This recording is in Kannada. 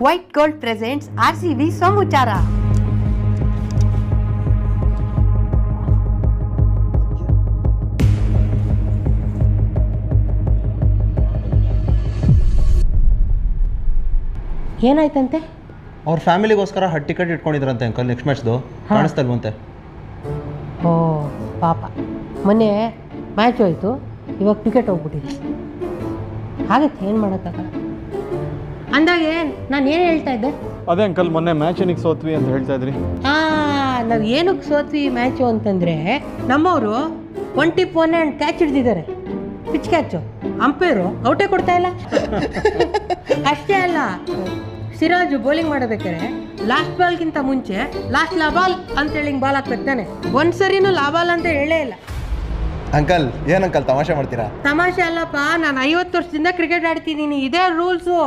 White gold presents RCB ಸಮುಚಾರ. ಏನಾಯ್ತಂತೆ? ಅವ್ರ ಫ್ಯಾಮಿಲಿಗೋಸ್ಕರ ಟಿಕೆಟ್ ಇಟ್ಕೊಂಡಿದ್ರಂತೆ ಅಂಕಲ್, ನೆಕ್ಸ್ಟ್ ಮ್ಯಾಚ್ದು ಕಾಣಿಸ್ತಲ್ವಂತೆ. ಓ ಪಾಪ, ಮೊನ್ನೆ ಮ್ಯಾಚ್ ಹೋಯ್ತು, ಇವಾಗ ಟಿಕೆಟ್ ಹೋಗ್ಬಿಟ್ಟಿದೆ. ಹಾಗತ್ತೆ, ಏನು ಮಾಡೋಕ್ಕಾಗಲ್ಲ. ಅಂದಾಗೆ ನಾನು ಏನು ಹೇಳ್ತಾ ಇದ್ದೆ? ಅದೇ ಅಂಕಲ್, ಮೊನ್ನೆ ಮ್ಯಾಚ್ ಏನಕ್ಕೆ ಸೋತ್ವಿ ಅಂತ ಹೇಳ್ತಾ ಇದ್ರಿ. ನಾವು ಏನಕ್ಕೆ ಸೋತ್ವಿ ಮ್ಯಾಚು ಅಂತಂದರೆ, ನಮ್ಮವರು 1 ಟಿಪ್ 1 ಆ್ಯಂಡ್ ಕ್ಯಾಚ್ ಹಿಡ್ದಿದ್ದಾರೆ, ಪಿಚ್ ಕ್ಯಾಚು. ಅಂಪೈರು ಔಟೇ ಕೊಡ್ತಾ ಇಲ್ಲ. ಅಷ್ಟೇ ಅಲ್ಲ, ಸಿರಾಜು ಬೌಲಿಂಗ್ ಮಾಡಬೇಕಾದ್ರೆ ಲಾಸ್ಟ್ ಬಾಲ್ಗಿಂತ ಮುಂಚೆ ಲಾಸ್ಟ್ ಲಾಬಾಲ್ ಅಂತೇಳಿ ಬಾಲ್ ಹಾಕ್ಬೇಕು ತಾನೆ, ಒಂದ್ಸರಿನೂ ಲಾಬಾಲ್ ಅಂತ ಹೇಳೇ ಇಲ್ಲ. ಅಂಕಲ್ ಏನಂಕಲ್ ತಮಾಷೆ ಮಾಡ್ತೀರಾ? ತಮಾಷೆ ಅಲ್ಲಪ್ಪ, ನಾನು 50 ವರ್ಷದಿಂದ ಕ್ರಿಕೆಟ್ ಆಡ್ತಿದ್ದೀನಿ, ಇದೇ ರೂಲ್ಸು.